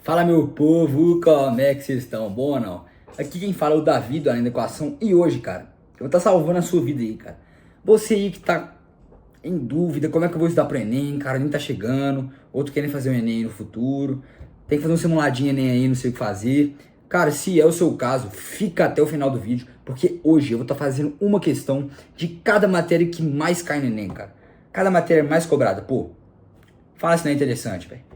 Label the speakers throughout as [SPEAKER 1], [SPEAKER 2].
[SPEAKER 1] Fala, meu povo, como é que vocês estão? Bom ou não? Aqui quem fala é o Davi do Além da Equação e hoje, cara, eu vou estar salvando a sua vida aí, cara. Você aí que tá em dúvida, como é que eu vou estudar pro Enem, cara, nem tá chegando, outro querem fazer o Enem no futuro, tem que fazer um simuladinho Enem aí, não sei o que fazer. Cara, se é o seu caso, fica até o final do vídeo, porque hoje eu vou estar fazendo uma questão de cada matéria que mais cai no Enem, cara. Cada matéria mais cobrada, pô, fala se não é interessante, velho.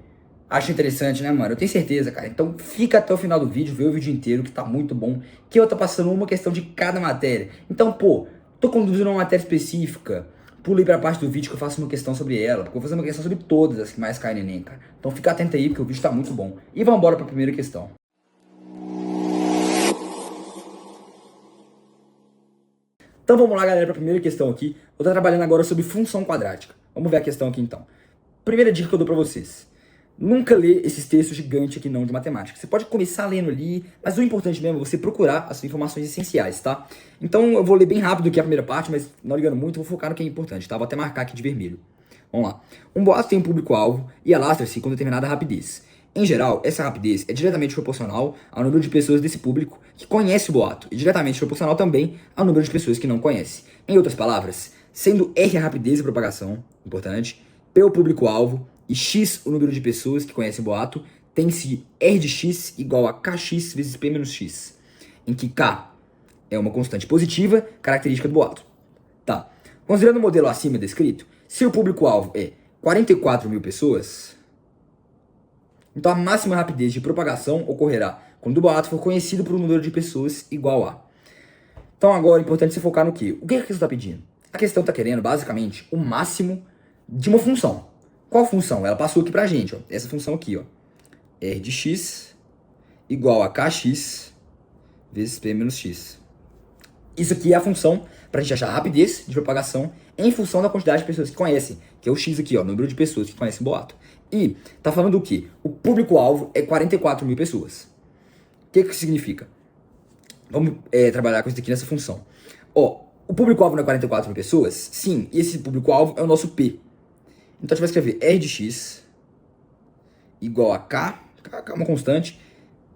[SPEAKER 1] Acho interessante, né, mano? Eu tenho certeza, cara. Então fica até o final do vídeo, vê o vídeo inteiro, que tá muito bom. Que eu tô passando uma questão de cada matéria. Então, pô, tô conduzindo uma matéria específica. Pulei pra parte do vídeo que eu faço uma questão sobre ela. Porque eu vou fazer uma questão sobre todas as que mais caem no Enem, cara. Então fica atento aí, porque o vídeo tá muito bom. E vamos embora pra primeira questão. Então vamos lá, galera, pra primeira questão aqui. Vou estar trabalhando agora sobre função quadrática. Vamos ver a questão aqui, então. Primeira dica que eu dou pra vocês. Nunca lê esses textos gigantes aqui não de matemática. Você pode começar lendo ali, mas o importante mesmo é você procurar as informações essenciais, tá? Então eu vou ler bem rápido aqui a primeira parte, mas não ligando muito, vou focar no que é importante, tá? Vou até marcar aqui de vermelho. Vamos lá. Um boato tem um público-alvo e alastra-se com determinada rapidez. Em geral, essa rapidez é diretamente proporcional ao número de pessoas desse público que conhece o boato e diretamente proporcional também ao número de pessoas que não conhecem. Em outras palavras, sendo R a rapidez de propagação, importante, P o público-alvo e X o número de pessoas que conhecem o boato, tem-se R de X igual a Kx vezes P menos X, em que K é uma constante positiva, característica do boato. Tá. Considerando o modelo acima descrito, se o público-alvo é 44 mil pessoas, então a máxima rapidez de propagação ocorrerá quando o boato for conhecido por um número de pessoas igual a. Então agora é importante você focar no quê? O que a questão está pedindo? A questão está querendo, basicamente, o máximo de uma função. Qual função? Ela passou aqui pra gente, ó. Essa função aqui, ó. R de x igual a kx vezes p menos x. Isso aqui é a função pra gente achar a rapidez de propagação em função da quantidade de pessoas que conhecem, que é o x aqui, ó, número de pessoas que conhecem o boato. E tá falando do quê? O público-alvo é 44 mil pessoas. O que que significa? Vamos trabalhar com isso aqui nessa função. Ó, o público-alvo não é 44 mil pessoas? Sim, e esse público-alvo é o nosso P. Então a gente vai escrever R de x igual a K é uma constante,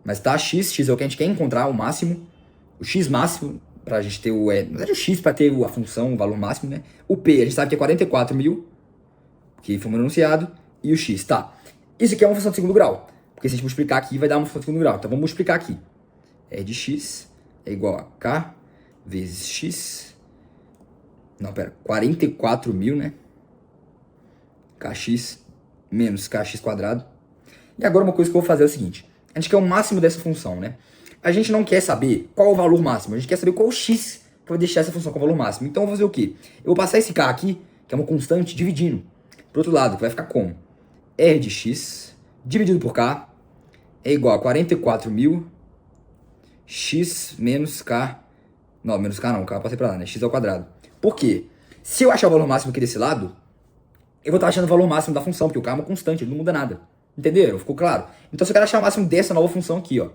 [SPEAKER 1] mas tá, x é o que a gente quer encontrar, o máximo, o x máximo, pra gente ter o, na verdade o x pra ter a função, o valor máximo, né? O P, a gente sabe que é 44 mil, que foi enunciado, e o x, tá. Isso aqui é uma função de segundo grau, porque se a gente multiplicar aqui, vai dar uma função de segundo grau, então vamos multiplicar aqui. R de x é igual a K vezes x, não, pera, 44 mil, né? Kx menos kx quadrado. E agora uma coisa que eu vou fazer é o seguinte. A gente quer o máximo dessa função, né? A gente não quer saber qual é o valor máximo. A gente quer saber qual é o x para deixar essa função com o valor máximo. Então eu vou fazer o quê? Eu vou passar esse k aqui, que é uma constante, dividindo. Pro outro lado, que vai ficar como? R de x dividido por k é igual a 44 mil x menos k. Não, menos k não. K eu passei pra lá, né? X ao quadrado. Por quê? Se eu achar o valor máximo aqui desse lado, eu vou estar achando o valor máximo da função, porque o k é uma constante, ele não muda nada. Entenderam? Ficou claro? Então, se eu quero achar o máximo dessa nova função aqui, ó.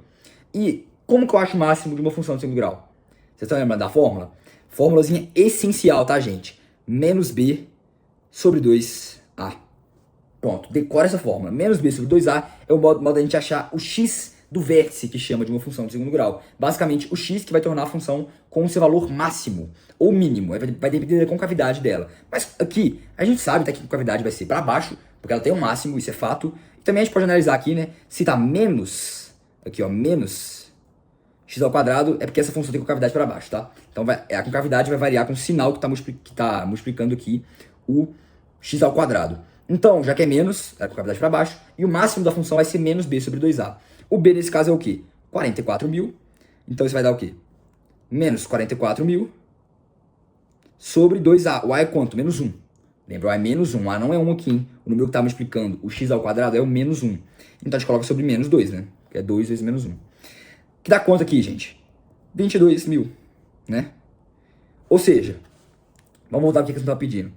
[SPEAKER 1] E como que eu acho o máximo de uma função de segundo grau? Vocês estão lembrando da fórmula? Fórmulazinha essencial, tá, gente? Menos b sobre 2a. Pronto, decora essa fórmula. Menos b sobre 2a é o modo da gente achar o x do vértice, que chama de uma função de segundo grau. Basicamente, o x que vai tornar a função com o seu valor máximo ou mínimo. Vai depender da concavidade dela. Mas aqui, a gente sabe que a concavidade vai ser para baixo, porque ela tem um máximo, isso é fato. E também a gente pode analisar aqui, né? Se tá menos, aqui ó, menos x ao quadrado, é porque essa função tem concavidade para baixo, tá? Então a concavidade vai variar com o sinal que tá multiplicando aqui o x ao quadrado. Então, já que é menos, é a concavidade para baixo, e o máximo da função vai ser menos b sobre 2a. O b nesse caso é o quê? 44 mil. Então isso vai dar o quê? Menos 44 mil sobre 2a. O a é quanto? Menos 1. Lembra? O a é menos 1. O a não é 1 aqui, hein? O número que está multiplicando o x ao quadrado é o menos 1. Então a gente coloca sobre menos 2, né? Que é 2 vezes menos 1. Que dá quanto aqui, gente? 22 mil, né? Ou seja, vamos voltar para o que a gente está pedindo.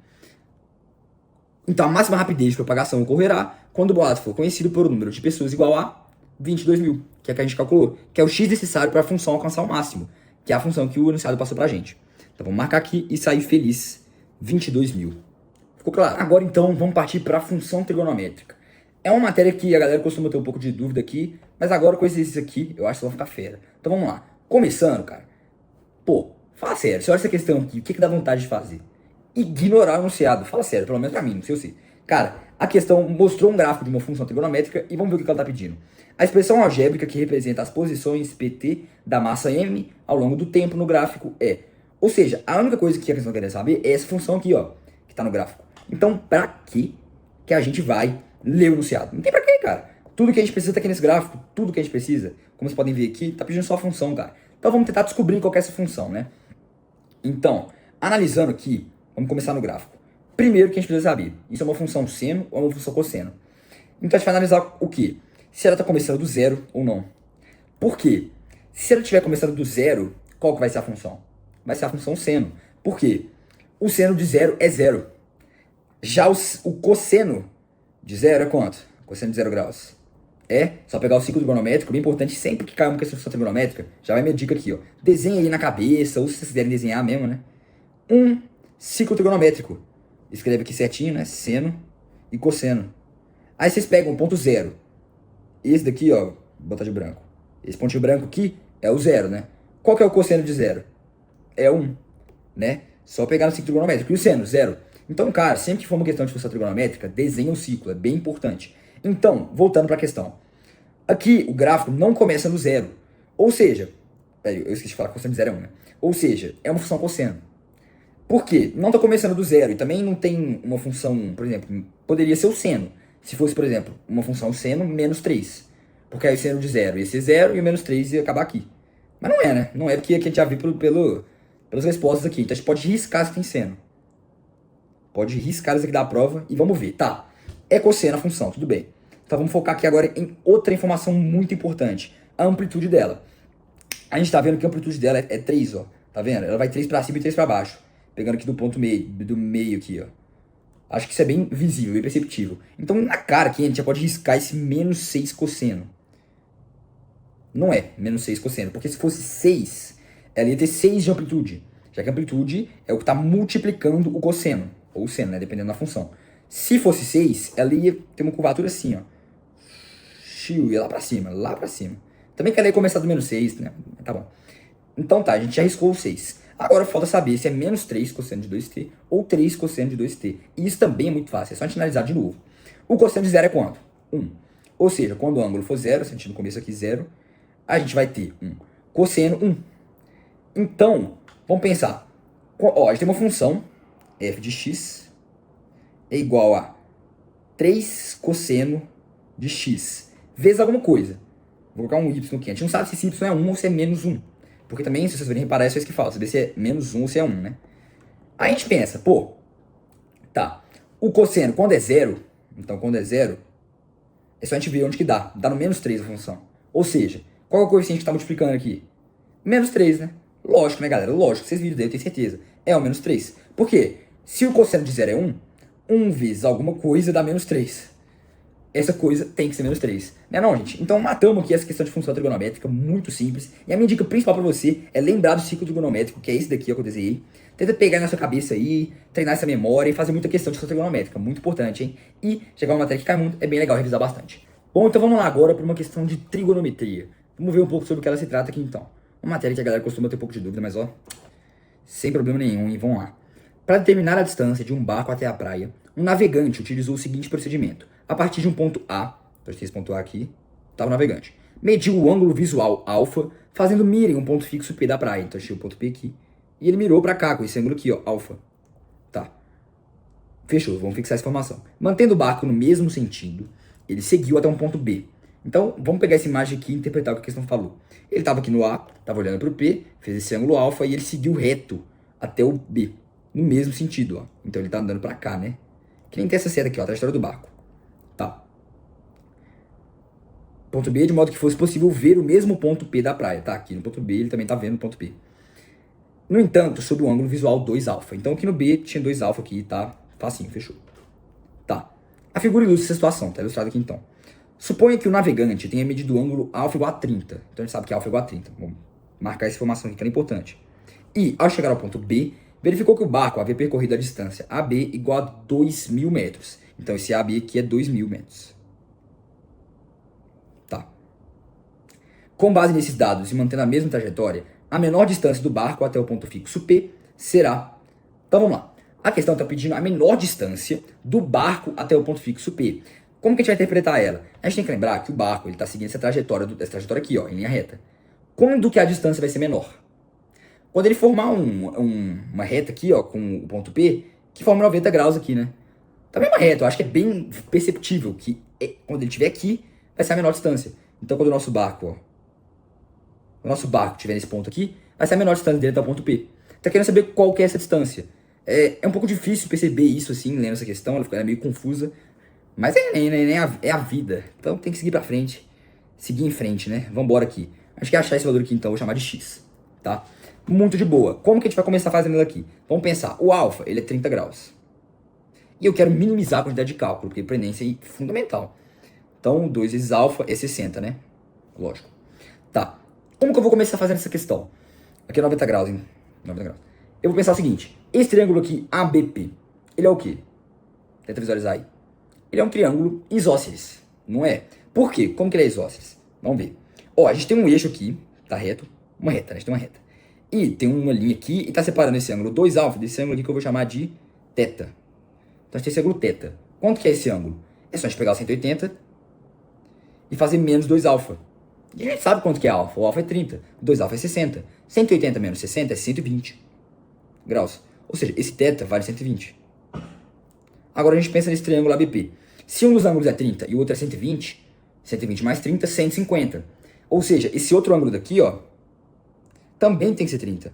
[SPEAKER 1] Então a máxima rapidez de propagação ocorrerá quando o boato for conhecido por um número de pessoas igual a 22 mil, que é o que a gente calculou, que é o x necessário para a função alcançar o máximo, que é a função que o enunciado passou pra gente. Então vamos marcar aqui e sair feliz 22 mil. Ficou claro? Agora então vamos partir para a função trigonométrica. É uma matéria que a galera costuma ter um pouco de dúvida aqui, mas agora com esse aqui, eu acho que vão ficar fera. Então vamos lá. Começando, cara. Pô, fala sério, você olha essa questão aqui, o que dá vontade de fazer? Ignorar o enunciado. Fala sério, pelo menos pra mim, não sei você. Cara, a questão mostrou um gráfico de uma função trigonométrica e vamos ver o que ela tá pedindo. A expressão algébrica que representa as posições PT da massa M ao longo do tempo no gráfico é. Ou seja, a única coisa que a questão quer saber é essa função aqui, ó, que tá no gráfico. Então, pra que a gente vai ler o enunciado? Não tem pra quê, cara. Tudo que a gente precisa tá aqui nesse gráfico, tudo que a gente precisa, como vocês podem ver aqui, tá pedindo só a função, cara. Então vamos tentar descobrir qual que é essa função, né? Então, analisando aqui, vamos começar no gráfico. Primeiro que a gente precisa saber, isso é uma função seno ou uma função cosseno. Então a gente vai analisar o quê? Se ela está começando do zero ou não. Por quê? Se ela estiver começando do zero, qual que vai ser a função? Vai ser a função seno. Por quê? O seno de zero é zero. Já o cosseno de zero é quanto? O cosseno de 0 graus. É só pegar o ciclo trigonométrico, bem importante, sempre que cai uma questão de função trigonométrica, já vai minha dica aqui, ó. Desenha aí na cabeça, ou se vocês quiserem desenhar mesmo, né? Um ciclo trigonométrico. Escreve aqui certinho, né? Seno e cosseno. Aí vocês pegam o ponto zero. Esse daqui, ó, vou botar de branco. Esse pontinho branco aqui é o zero, né? Qual que é o cosseno de zero? É 1, né? Só pegar no ciclo trigonométrico. E o seno? Zero. Então, cara, sempre que for uma questão de função trigonométrica, desenha o ciclo, é bem importante. Então, voltando para a questão. Aqui, o gráfico não começa no zero. Ou seja, eu esqueci de falar que o cosseno de zero é 1, né? Ou seja, é uma função cosseno. Por quê? Não está começando do zero e também não tem uma função, por exemplo, poderia ser o seno. Se fosse, por exemplo, uma função seno menos 3. Porque aí o seno de zero ia ser 0 e o menos 3 ia acabar aqui. Mas não é, né? Não é porque aqui a gente já viu pelas respostas aqui. Então a gente pode riscar se tem seno. Pode riscar isso aqui da prova e vamos ver. Tá, é cosseno a função, tudo bem. Então vamos focar aqui agora em outra informação muito importante. A amplitude dela. A gente tá vendo que a amplitude dela é 3, ó. Tá vendo? Ela vai 3 para cima e 3 para baixo. Pegando aqui do ponto meio, do meio aqui, ó. Acho que isso é bem visível, bem perceptível. Então na cara aqui a gente já pode riscar esse menos 6 cosseno. Não é menos 6 cosseno, porque se fosse 6, ela ia ter 6 de amplitude. Já que a amplitude é o que está multiplicando o cosseno. Ou o seno, né? Dependendo da função. Se fosse 6, ela ia ter uma curvatura assim, ó. Ia lá pra cima, lá pra cima. Também que ela ia começar do menos 6, né? Tá bom. Então tá, a gente já riscou o 6. Agora falta saber se é menos 3 cosseno de 2t ou 3 cosseno de 2t. E isso também é muito fácil, é só a gente analisar de novo. O cosseno de 0 é quanto? 1. Ou seja, quando o ângulo for 0, se a gente no começo aqui 0, a gente vai ter 1. Cosseno 1. Então, vamos pensar. Ó, a gente tem uma função f de x é igual a 3 cosseno de x vezes alguma coisa. Vou colocar um y aqui. A gente não sabe se esse y é 1 ou se é menos 1. Porque também, se vocês verem reparar, é só isso que fala. Saber se é menos 1 ou se é 1, né? Aí a gente pensa, pô, tá. O cosseno, quando é 0, então quando é 0, é só a gente ver onde que dá. Dá no menos 3 a função. Ou seja, qual é o coeficiente que está multiplicando aqui? Menos 3, né? Lógico, né, galera? Lógico, vocês viram daí, eu tenho certeza. É o menos 3. Por quê? Se o cosseno de 0 é 1, 1 vezes alguma coisa dá menos 3. Essa coisa tem que ser menos 3. Né não, gente? Então matamos aqui essa questão de função trigonométrica, muito simples. E a minha dica principal para você é lembrar do ciclo trigonométrico, que é esse daqui ó, que eu desenhei. Tenta pegar na sua cabeça aí, treinar essa memória e fazer muita questão de função trigonométrica. Muito importante, hein? E chegar uma matéria que cai muito, é bem legal revisar bastante. Bom, então vamos lá agora para uma questão de trigonometria. Vamos ver um pouco sobre o que ela se trata aqui então. Uma matéria que a galera costuma ter um pouco de dúvida, mas ó, sem problema nenhum, e vamos lá. Para determinar a distância de um barco até a praia, um navegante utilizou o seguinte procedimento. A partir de um ponto A, então esse ponto A aqui, tá o navegante. Mediu o ângulo visual alfa, fazendo mira em um ponto fixo P da praia. Então achei o ponto P aqui. E ele mirou para cá, com esse ângulo aqui, ó, alfa. Tá. Fechou, vamos fixar essa informação. Mantendo o barco no mesmo sentido, ele seguiu até um ponto B. Então, vamos pegar essa imagem aqui e interpretar o que a questão falou. Ele estava aqui no A, estava olhando para o P, fez esse ângulo alfa e ele seguiu reto até o B. No mesmo sentido, ó. Então ele tá andando para cá, né? Que nem tem essa seta aqui, ó, a trajetória do barco. Tá. Ponto B, de modo que fosse possível ver o mesmo ponto P da praia. Tá, aqui no ponto B ele também tá vendo o ponto P. No entanto, sob o ângulo visual 2α. Então aqui no B tinha 2α aqui, tá? Facinho, fechou. Tá. A figura ilustra essa situação, tá ilustrado aqui então. Suponha que o navegante tenha medido o ângulo α igual a 30. Então a gente sabe que α igual a 30. Vamos marcar essa informação aqui que é importante. E, ao chegar ao ponto B, verificou que o barco havia percorrido a distância AB igual a 2.000 metros. Então esse AB aqui é 2.000 metros. Com base nesses dados e mantendo a mesma trajetória, a menor distância do barco até o ponto fixo P será... Então vamos lá. A questão está pedindo a menor distância do barco até o ponto fixo P. Como que a gente vai interpretar ela? A gente tem que lembrar que o barco está seguindo essa trajetória aqui, ó, em linha reta. Quando que a distância vai ser menor? Quando ele formar uma reta aqui, ó, com o ponto P, que forma 90 graus aqui, né? Também é uma reta, eu acho que é bem perceptível que quando ele estiver aqui, vai ser a menor distância. Então quando o nosso barco estiver nesse ponto aqui, vai ser a menor distância dele até o ponto P. Tá querendo saber qual que é essa distância? É um pouco difícil perceber isso assim, lendo essa questão, ela fica meio confusa. Mas é a vida. Então tem que seguir pra frente. Seguir em frente, né? Vambora aqui. Acho que achar esse valor aqui então, vou chamar de X. Tá? Muito de boa. Como que a gente vai começar fazendo aqui? Vamos pensar. O alfa, ele é 30 graus. E eu quero minimizar a quantidade de cálculo, porque prendência é fundamental. Então 2 vezes alfa é 60, né? Lógico. Tá. Como que eu vou começar fazendo essa questão? Aqui é 90 graus, hein? 90 graus. Eu vou pensar o seguinte. Esse triângulo aqui, ABP, ele é o quê? Tenta visualizar aí. Ele é um triângulo isósceles, não é? Por quê? Como que ele é isósceles? Vamos ver. Ó, a gente tem um eixo aqui, tá reto, uma reta, né? A gente tem uma reta. E tem uma linha aqui e tá separando esse ângulo 2α desse ângulo aqui que eu vou chamar de θ. Então a gente tem esse ângulo θ. Quanto que é esse ângulo? É só a gente pegar o 180 e fazer menos 2α. E a gente sabe quanto que é alfa. O alfa é 30, 2α é 60. 180 menos 60 é 120 graus. Ou seja, esse θ vale 120. Agora a gente pensa nesse triângulo ABP. Se um dos ângulos é 30 e o outro é 120, 120 mais 30, 150. Ou seja, esse outro ângulo daqui, ó, também tem que ser 30.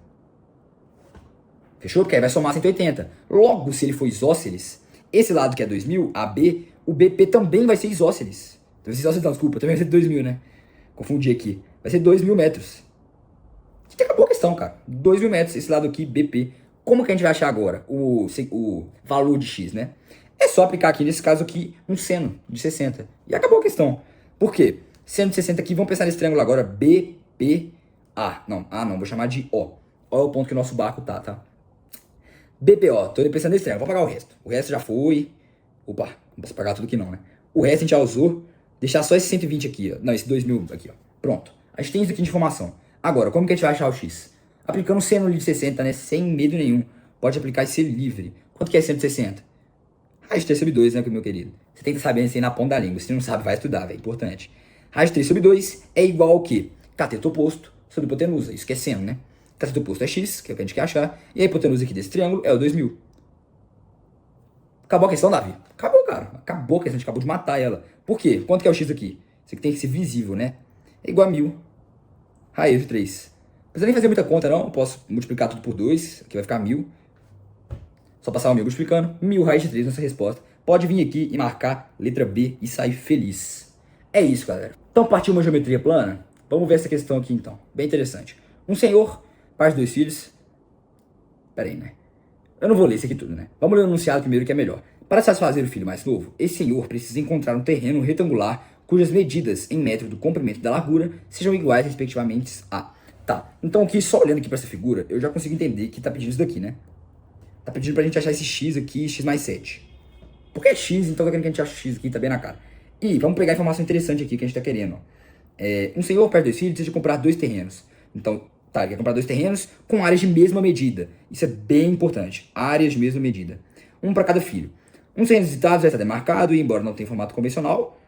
[SPEAKER 1] Fechou? Porque aí vai somar 180. Logo, se ele for isósceles, esse lado que é 2000, AB, o BP também vai ser isósceles. Então, isósceles não, desculpa, também vai ser 2000, né? Confundi aqui. Vai ser 2.000 metros. Que acabou a questão, cara. 2.000 metros, esse lado aqui, BP. Como que a gente vai achar agora o valor de X, né? É só aplicar aqui, nesse caso aqui, um seno de 60. E acabou a questão. Por quê? Seno de 60 aqui, vamos pensar nesse triângulo agora, BPA. Não, vou chamar de O. O é o ponto que o nosso barco tá? BPO, tô pensando nesse triângulo, vou pagar o resto. O resto já foi. Opa, não posso pagar tudo aqui não, né? O resto a gente já usou. Deixar só esse 120 aqui, ó. Não, esse 2.000 aqui, ó. Pronto. A gente tem isso aqui de informação. Agora, como que a gente vai achar o X? Aplicando o seno de 60, né? Sem medo nenhum. Pode aplicar e ser livre. Quanto que é 160? Raiz de 3 sobre 2, né, meu querido? Você tem que saber isso aí na ponta da língua. Se não sabe, vai estudar, velho. Importante. Raiz de 3 sobre 2 é igual ao quê? Cateto oposto sobre hipotenusa. Isso que é seno, né? Cateto oposto é X, que é o que a gente quer achar. E a hipotenusa aqui desse triângulo é o 2.000. Acabou a questão, Davi? Acabou, cara. Acabou a questão. A gente acabou de matar ela. Por quê? Quanto que é o X aqui? Isso aqui tem que ser visível, né? É igual a 1.000. Raiz de 3. Não precisa nem fazer muita conta, não. Eu posso multiplicar tudo por 2. Aqui vai ficar 1.000. Só passar o 1.000 multiplicando. 1.000 raiz de 3 nessa resposta. Pode vir aqui e marcar letra B e sair feliz. É isso, galera. Então partiu uma geometria plana? Vamos ver essa questão aqui, então. Bem interessante. Um senhor, pai de 2 filhos. Pera aí, né? Eu não vou ler isso aqui tudo, né? Vamos ler o enunciado primeiro, que é melhor. Para satisfazer o filho mais novo, esse senhor precisa encontrar um terreno retangular cujas medidas em metro do comprimento e da largura sejam iguais, respectivamente, a... Tá, então aqui, só olhando aqui para essa figura, eu já consigo entender que tá pedindo isso daqui, né? Tá pedindo pra gente achar esse x aqui, x mais 7. Porque é x, então tá querendo que a gente ache x aqui, tá bem na cara. E vamos pegar a informação interessante aqui que a gente tá querendo, ó. Um senhor perto desse filho precisa comprar 2 terrenos. Então, tá, ele quer comprar 2 terrenos com áreas de mesma medida. Isso é bem importante. Áreas de mesma medida. Um para cada filho. Um terreno visitado já está demarcado e, embora não tenha formato convencional,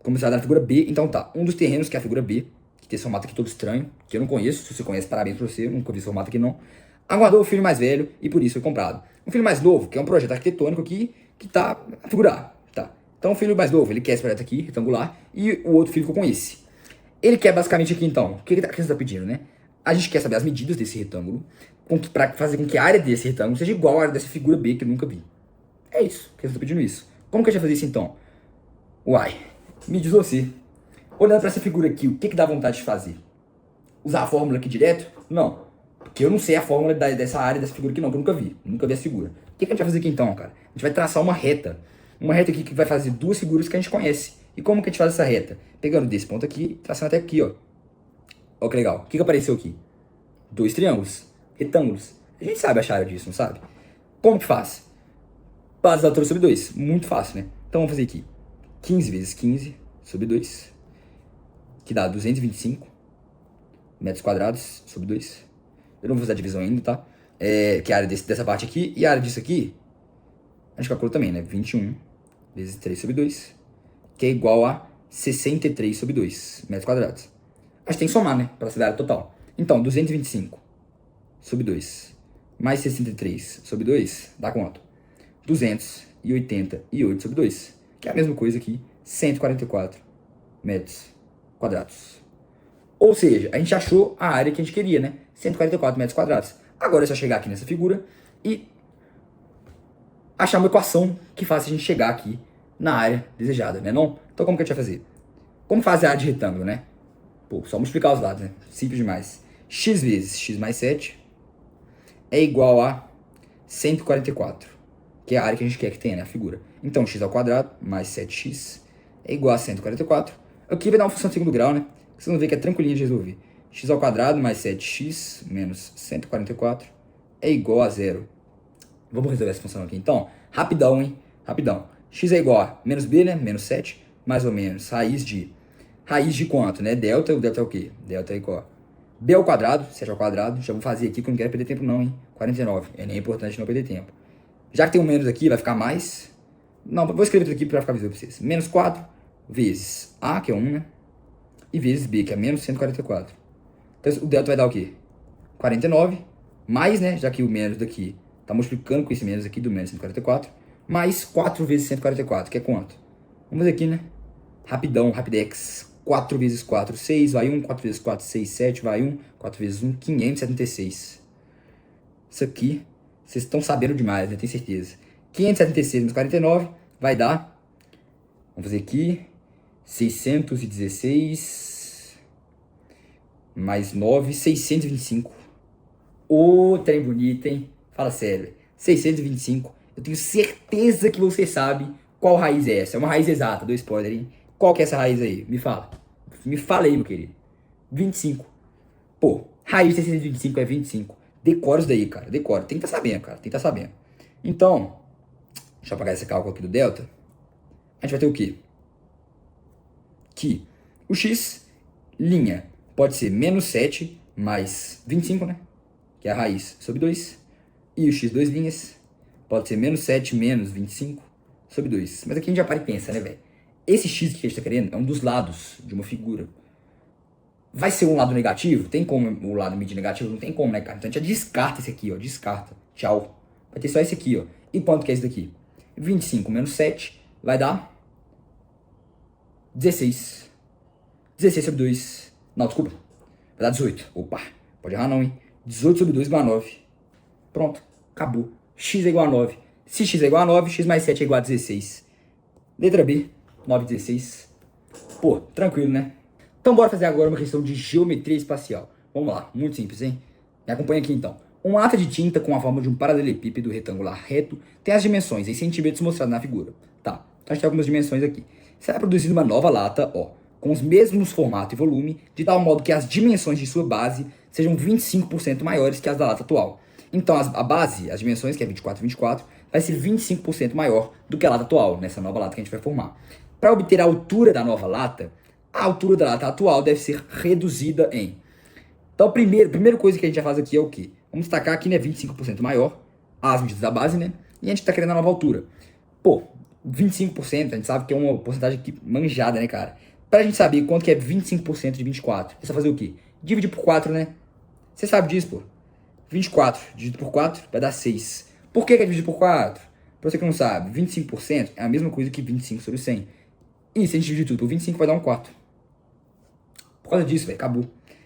[SPEAKER 1] como está na figura B, então tá. Um dos terrenos, que é a figura B, que tem esse formato aqui todo estranho, que eu não conheço. Se você conhece, parabéns pra você. Nunca vi esse formato aqui não. Aguardou o filho mais velho e por isso foi comprado. Um filho mais novo, que é um projeto arquitetônico aqui, que tá a figura A. Tá. Então o filho mais novo, ele quer esse projeto aqui, retangular, e o outro filho ficou com esse. Ele quer basicamente aqui então, o que você está pedindo, né? A gente quer saber as medidas desse retângulo, para fazer com que a área desse retângulo seja igual à área dessa figura B que eu nunca vi. É isso, que você está pedindo isso. Como que a gente vai fazer isso então? Uai, me diz você. Olhando para essa figura aqui, o que dá vontade de fazer? Usar a fórmula aqui direto? Não. Porque eu não sei a fórmula dessa área, dessa figura aqui não, que eu nunca vi. Nunca vi essa figura. O que a gente vai fazer aqui então, cara? A gente vai traçar uma reta. Uma reta aqui que vai fazer 2 figuras que a gente conhece. E como que a gente faz essa reta? Pegando desse ponto aqui, traçando até aqui, ó. Ó que legal. O que apareceu aqui? 2 triângulos. Retângulos. A gente sabe a área disso, não sabe? Como que faz? Base da altura sobre 2. Muito fácil, né? Então vamos fazer aqui. 15 vezes 15 sobre 2. Que dá 225. metros quadrados sobre 2. Eu não vou fazer a divisão ainda, tá? Que é a área dessa parte aqui. E a área disso aqui, a gente calcula também, né? 21 vezes 3 sobre 2, que é igual a 63 sobre 2 metros quadrados. A gente tem que somar, né? Para saber a área total. Então, 225 sobre 2 mais 63 sobre 2 dá quanto? 288 sobre 2, que é a mesma coisa aqui, 144 metros quadrados. Ou seja, a gente achou a área que a gente queria, né? 144 metros quadrados. Agora é só chegar aqui nessa figura e achar uma equação que faça a gente chegar aqui na área desejada, né não? Então como que a gente vai fazer? Como fazer a área de retângulo, né? Pô, só multiplicar os lados, né? Simples demais. X vezes x mais 7 é igual a 144, que é a área que a gente quer que tenha, né? A figura. Então, x ao quadrado mais 7x é igual a 144. Aqui vai dar uma função de segundo grau, né? Vocês vão ver que é tranquilinho de resolver. X ao quadrado mais 7x menos 144 é igual a 0. Vamos resolver essa função aqui, então. Rapidão, hein? Rapidão. X é igual a menos b, né? Menos 7, mais ou menos. Raiz de quanto, né? Delta. O delta é o quê? Delta é igual a b ao quadrado, 7 ao quadrado. Já vou fazer aqui, que eu não quero perder tempo não, hein? 49. É nem importante não perder tempo. Já que tem um menos aqui, vai ficar mais. Não, vou escrever tudo aqui para ficar visível para vocês. Menos 4 vezes a, que é 1, né? E vezes b, que é menos 144. Então, o delta vai dar o quê? 49. Mais, né? Já que o menos daqui tá multiplicando com esse menos aqui do menos 144. Mais 4 vezes 144, que é quanto? Vamos ver aqui, né? Rapidão, rapidex. 4 vezes 4, 6, vai 1. 4 vezes 4, 6, 7, vai 1. 4 vezes 1, 576. Isso aqui, vocês estão sabendo demais, né? Tenho certeza. 576 menos 49 vai dar... Vamos fazer aqui. 616... mais 9, 625. Ô, trem bonito, hein? Fala sério. 625. Eu tenho certeza que você sabe qual raiz é essa. É uma raiz exata, dou spoiler, hein? Qual que é essa raiz aí? Me fala. Me fala aí, meu querido. 25. Pô, raiz de 625 é 25. Decora isso daí, cara. Decora. Tem que estar sabendo, cara. Tem que estar sabendo. Então, deixa eu apagar esse cálculo aqui do delta. A gente vai ter o quê? Que o x, linha, pode ser menos 7 mais 25, né? Que é a raiz sobre 2. E o x, 2 linhas, pode ser menos 7 menos 25 sobre 2. Mas aqui a gente já para e pensa, né, velho? Esse x que a gente tá querendo é um dos lados de uma figura. Vai ser um lado negativo? Tem como o lado medir negativo? Não tem como, né, cara? Então a gente já descarta esse aqui, ó. Descarta. Tchau. Vai ter só esse aqui, ó. E quanto que é esse daqui? 25 menos 7 vai dar 16. 16 sobre 2. Não, desculpa. Vai dar 18. Opa, pode errar não, hein? 18 sobre 2 igual a 9. Pronto, acabou. X é igual a 9. Se x é igual a 9, x mais 7 é igual a 16. Letra B, 9 e 16. Pô, tranquilo, né? Então bora fazer agora uma questão de geometria espacial. Vamos lá, muito simples, hein? Me acompanha aqui então. Uma lata de tinta com a forma de um paralelepípedo retangular reto tem as dimensões em centímetros mostradas na figura. Tá, então a gente tem algumas dimensões aqui. Será produzida uma nova lata, ó, com os mesmos formato e volume, de tal modo que as dimensões de sua base sejam 25% maiores que as da lata atual. Então a base, as dimensões, que é 24 e 24, vai ser 25% maior do que a lata atual, nessa nova lata que a gente vai formar. Para obter a altura da nova lata, a altura da lata atual deve ser reduzida em... Então a primeira coisa que a gente já faz aqui é o quê? Vamos destacar aqui, né, 25% maior, as medidas da base, né, e a gente está querendo a nova altura. Pô, 25%, a gente sabe que é uma porcentagem aqui manjada, né, cara? Pra gente saber quanto que é 25% de 24, você vai fazer o quê? Dividir por 4, né? Você sabe disso, pô. 24 dividido por 4 vai dar 6. Por que é dividido por 4? Pra você que não sabe, 25% é a mesma coisa que 25 sobre 100. E se a gente dividir tudo por 25, vai dar um 4. Por causa disso, velho, acabou.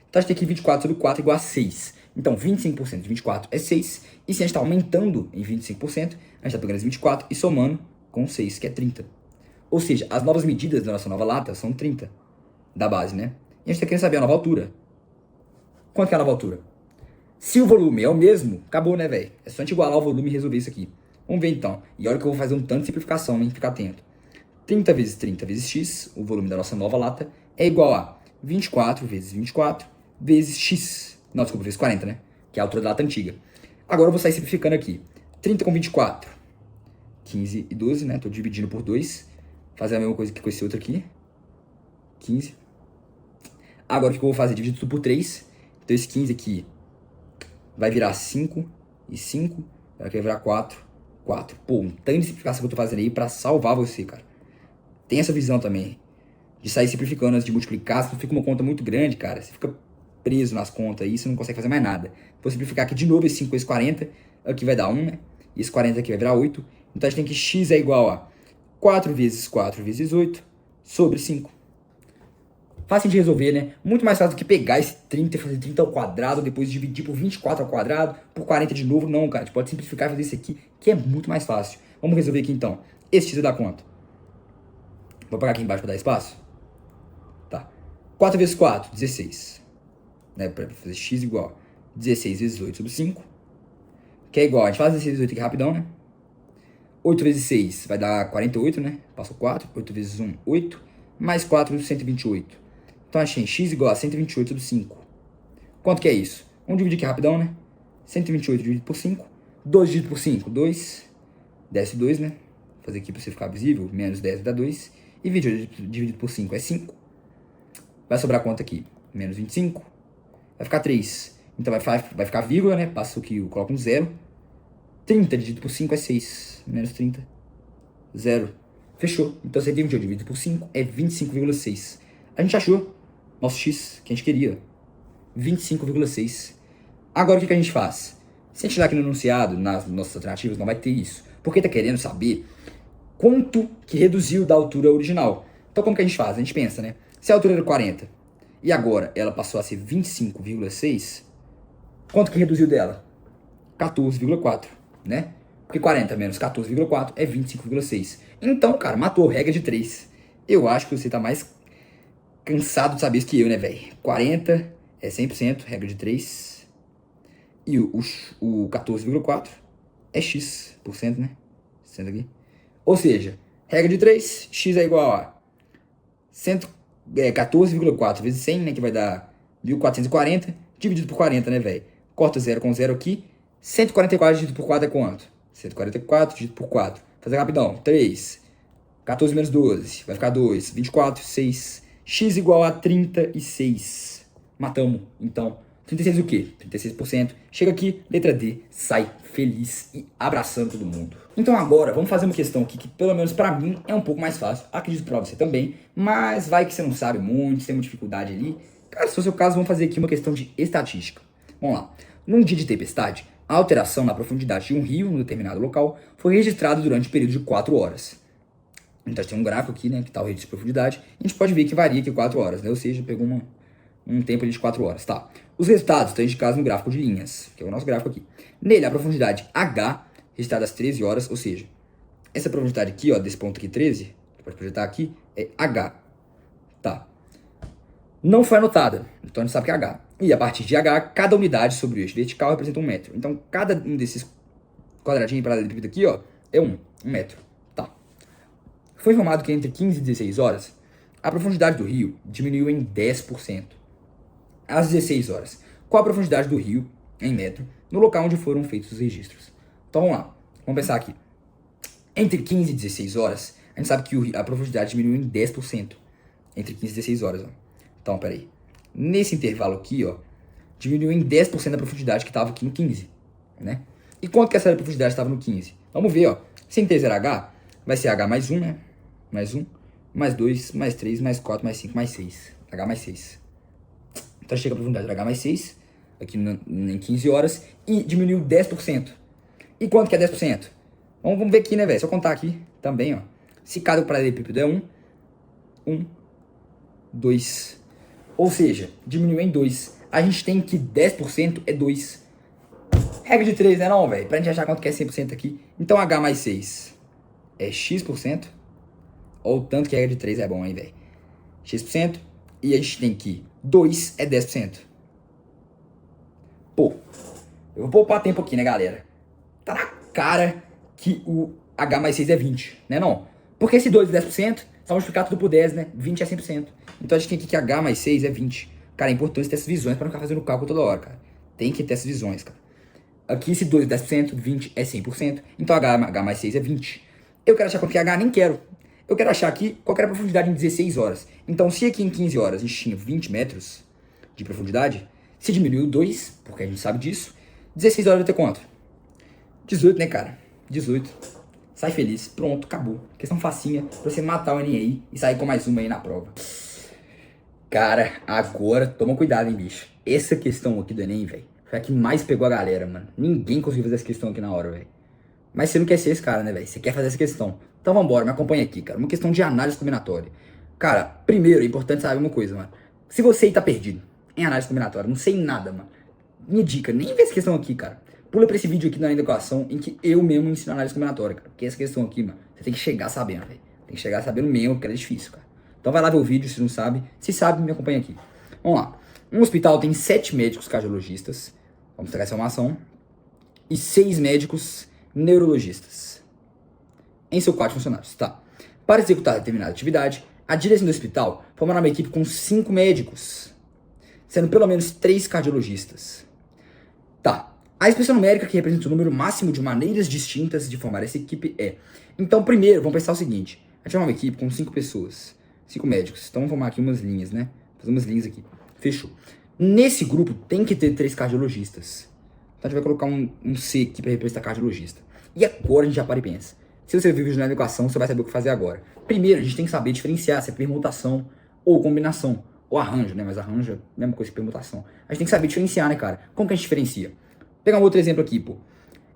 [SPEAKER 1] Então a gente tem aqui 24 sobre 4 igual a 6. Então 25% de 24 é 6. E se a gente está aumentando em 25%, a gente está pegando esse 24 e somando com 6, que é 30. Ou seja, as novas medidas da nossa nova lata são 30 da base, né? E a gente está querendo saber a nova altura. Quanto que é a nova altura? Se o volume é o mesmo, acabou, né, velho? É só a gente igualar o volume e resolver isso aqui. Vamos ver então. E olha que eu vou fazer um tanto de simplificação, hein? Fica atento. 30 vezes 30 vezes x, o volume da nossa nova lata, é igual a 24 vezes 24 vezes x. Não, desculpa, vezes 40, né? Que é a altura da lata antiga. Agora eu vou sair simplificando aqui. 30 com 24, 15 e 12, né? Tô dividindo por 2. Fazer a mesma coisa que com esse outro aqui. 15. Agora o que eu vou fazer? Dividir tudo por 3. Então esse 15 aqui vai virar 5 e 5, vai virar 4, 4. Pô, um tanto de simplificação que eu tô fazendo aí pra salvar você, cara. Tem essa visão também, de sair simplificando antes de multiplicar. Se tu fica uma conta muito grande, cara, você fica preso nas contas aí, você não consegue fazer mais nada. Vou simplificar aqui de novo esse 5 com esse 40, aqui vai dar 1, né? E esse 40 aqui vai virar 8. Então a gente tem que x é igual a 4 vezes 4 vezes 8 sobre 5. Fácil de resolver, né? Muito mais fácil do que pegar esse 30 e fazer 30 ao quadrado, depois dividir por 24 ao quadrado, por 40 de novo. Não, cara, a gente pode simplificar e fazer isso aqui, que é muito mais fácil. Vamos resolver aqui então. Esse x vai dar quanto? Vou pagar aqui embaixo para dar espaço. Tá. 4 vezes 4, 16. Né? Para fazer x igual a 16 vezes 8 sobre 5. Que é igual, a gente faz 16 vezes 8 aqui rapidão, né? 8 vezes 6 vai dar 48, né? Passou 4. 8 vezes 1, 8. Mais 4, 128. Então achei x igual a 128 sobre 5. Quanto que é isso? Vamos dividir aqui rapidão, né? 128 dividido por 5. 2 dividido por 5, 2. Desce 2, né? Vou fazer aqui para você ficar visível. Menos 10 dá 2. E 28 dividido por 5 é 5. Vai sobrar quanto aqui? Menos 25. Vai ficar 3. Então vai ficar vírgula, né? Passo aqui, eu coloco um 0. 30 dividido por 5 é 6. Menos 30. 0. Fechou. Então 128 dividido por 5 é 25,6. A gente achou nosso x que a gente queria. 25,6. Agora o que a gente faz? Se a gente dar aqui no enunciado, nas nossas alternativas, não vai ter isso. Porque tá querendo saber quanto que reduziu da altura original. Então como que a gente faz? A gente pensa, né? Se a altura era 40 e agora ela passou a ser 25,6, quanto que reduziu dela? 14,4, né? Porque 40 menos 14,4 é 25,6. Então, cara, matou, regra de 3. Eu acho que você tá mais cansado de saber isso que eu, né, velho? 40 é 100%, regra de 3. E o 14,4 é x%, né? Sendo aqui. Ou seja, regra de 3, x é igual a 14,4 vezes 100, né? Que vai dar 1.440, dividido por 40, né, velho? Corta 0 com 0 aqui. 144 dividido por 4 é quanto? 144 dividido por 4. Fazer rapidão. 3. 14 menos 12. Vai ficar 2. 24, 6. X igual a 36. Matamos. Então, 36 o quê? 36%. Chega aqui, letra D, sai feliz e abraçando todo mundo. Então agora, vamos fazer uma questão aqui que pelo menos pra mim é um pouco mais fácil. Acredito pra você também, mas vai que você não sabe muito, você tem uma dificuldade ali. Cara, se for o seu caso, vamos fazer aqui uma questão de estatística. Vamos lá. Num dia de tempestade, a alteração na profundidade de um rio em um determinado local foi registrada durante um período de 4 horas. Então a gente tem um gráfico aqui, né, que tá o registro de profundidade, e a gente pode ver que varia aqui 4 horas, né? Ou seja, pegou um tempo ali de 4 horas, tá? Os resultados estão indicados no gráfico de linhas, que é o nosso gráfico aqui. Nele, a profundidade H, registrada às 13 horas, ou seja, essa profundidade aqui, ó, desse ponto aqui 13, pode projetar aqui, é H, tá? Não foi anotada, então a gente sabe que é H. E a partir de H, cada unidade sobre o eixo vertical representa 1 metro. Então, cada um desses quadradinhos paralelepípedo aqui, ó, é 1 metro, tá? Foi informado que entre 15 e 16 horas, a profundidade do rio diminuiu em 10%. Às 16 horas, qual a profundidade do rio, em metro, no local onde foram feitos os registros? Então vamos lá, vamos pensar aqui. Entre 15 e 16 horas, a gente sabe que a profundidade diminuiu em 10%. Entre 15 e 16 horas, ó. Então, peraí. Nesse intervalo aqui, ó, diminuiu em 10% a profundidade que estava aqui no 15, né? E quanto que essa profundidade estava no 15? Vamos ver, ó. Sem ter 0H, vai ser H mais 1, né? Mais 1, mais 2, mais 3, mais 4, mais 5, mais 6. H mais 6. Então chega a profundidade de H mais 6, aqui em 15 horas, e diminuiu 10%. E quanto que é 10%? Vamos ver aqui, né, velho? Só contar aqui também, ó. Se cada paralelepípedo é 1, 2. Ou seja, diminuiu em 2. A gente tem que 10% é 2. Regra de 3, né não, velho? Pra gente achar quanto que é 100% aqui. Então H mais 6 é x%. Ou o tanto que a regra de 3 é bom, hein, velho? X%. E a gente tem que 2 é 10%. Pô, eu vou poupar tempo aqui, né, galera? Tá na cara que o H mais 6 é 20, né não? Porque esse 2 é 10%, só multiplicar tudo por 10, né? 20 é 100%. Então a gente tem aqui que H mais 6 é 20. Cara, é importante ter essas visões pra não ficar fazendo cálculo toda hora, cara. Tem que ter essas visões, cara. Aqui esse 2 é 10%, 20 é 100%. Então H mais 6 é 20. Eu quero achar quanto que é H, nem quero. Eu quero achar aqui qual que era a profundidade em 16 horas. Então se aqui em 15 horas a gente tinha 20 metros de profundidade, Se diminuiu 2, porque a gente sabe disso, 16 horas vai ter quanto? 18, né, cara? 18. Sai feliz. Pronto, acabou. Questão facinha pra você matar o Enem aí e sair com mais uma aí na prova. Cara, agora toma cuidado, hein, bicho. Essa questão aqui do Enem, velho, foi a que mais pegou a galera, mano. Ninguém conseguiu fazer essa questão aqui na hora, velho. Mas você não quer ser esse cara, né, velho? Você quer fazer essa questão. Então vambora, me acompanha aqui, cara. Uma questão de análise combinatória. Cara, primeiro é importante saber uma coisa, mano. Se você aí tá perdido em análise combinatória, não sei nada, mano. Minha dica, nem vê essa questão aqui, cara. Pula pra esse vídeo aqui na equação em que eu mesmo ensino análise combinatória, cara. Porque essa questão aqui, mano, você tem que chegar sabendo, velho. Tem que chegar sabendo mesmo, porque ela é difícil, cara. Então vai lá ver o vídeo se não sabe. Se sabe, me acompanha aqui. Vamos lá. Um hospital tem 7 médicos cardiologistas. Vamos pegar essa informação. E 6 médicos neurologistas. Em seu quadro de funcionários, tá? Para executar determinada atividade, a direção do hospital formará uma equipe com 5 médicos, sendo pelo menos 3 cardiologistas. Tá. A expressão numérica que representa o número máximo de maneiras distintas de formar essa equipe é... Então, primeiro, vamos pensar o seguinte. A gente vai uma equipe com 5 pessoas, 5 médicos. Então, vamos formar aqui umas linhas, né? Fazer umas linhas aqui. Fechou. Nesse grupo, tem que ter 3 cardiologistas. Então, a gente vai colocar um C aqui para representar cardiologista. E agora a gente já para e pensa. Se você viu o vídeo na equação, você vai saber o que fazer agora. Primeiro, a gente tem que saber diferenciar se é permutação ou combinação. Ou arranjo, né? Mas arranjo é a mesma coisa que permutação. A gente tem que saber diferenciar, né, cara? Como que a gente diferencia? Vou pegar um outro exemplo aqui, pô.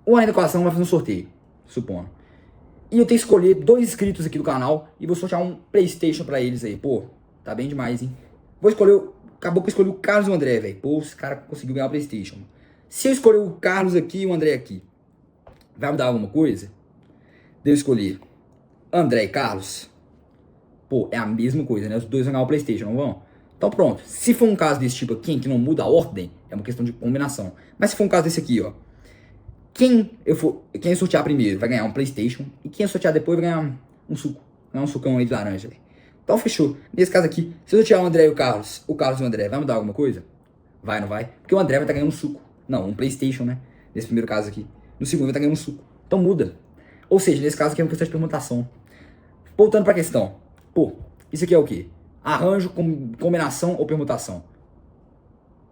[SPEAKER 1] O Ana Equação vai fazer um sorteio, supondo. E eu tenho que escolher 2 inscritos aqui do canal e vou sortear um PlayStation pra eles aí. Pô, tá bem demais, hein? Vou escolher... Acabou que eu escolhi o Carlos e o André, velho. Pô, esse cara conseguiu ganhar o PlayStation. Se eu escolher o Carlos aqui e o André aqui, vai mudar alguma coisa? Devo escolher André e Carlos? Pô, é a mesma coisa, né? Os dois vão ganhar o PlayStation, não vão? Então pronto. Se for um caso desse tipo aqui, que não muda a ordem, é uma questão de combinação. Mas se for um caso desse aqui, ó. Quem eu sortear primeiro vai ganhar um PlayStation. E quem eu sortear depois vai ganhar um suco. Ganhar um sucão aí de laranja, velho. Então fechou. Nesse caso aqui, se eu sortear o André e o Carlos e o André, vai mudar alguma coisa? Vai, não vai? Porque o André vai estar ganhando um suco. Não, um PlayStation, né? Nesse primeiro caso aqui. No segundo vai estar ganhando um suco. Então muda. Ou seja, nesse caso aqui é uma questão de permutação. Voltando pra questão. Pô, isso aqui é o quê? Arranjo, combinação ou permutação?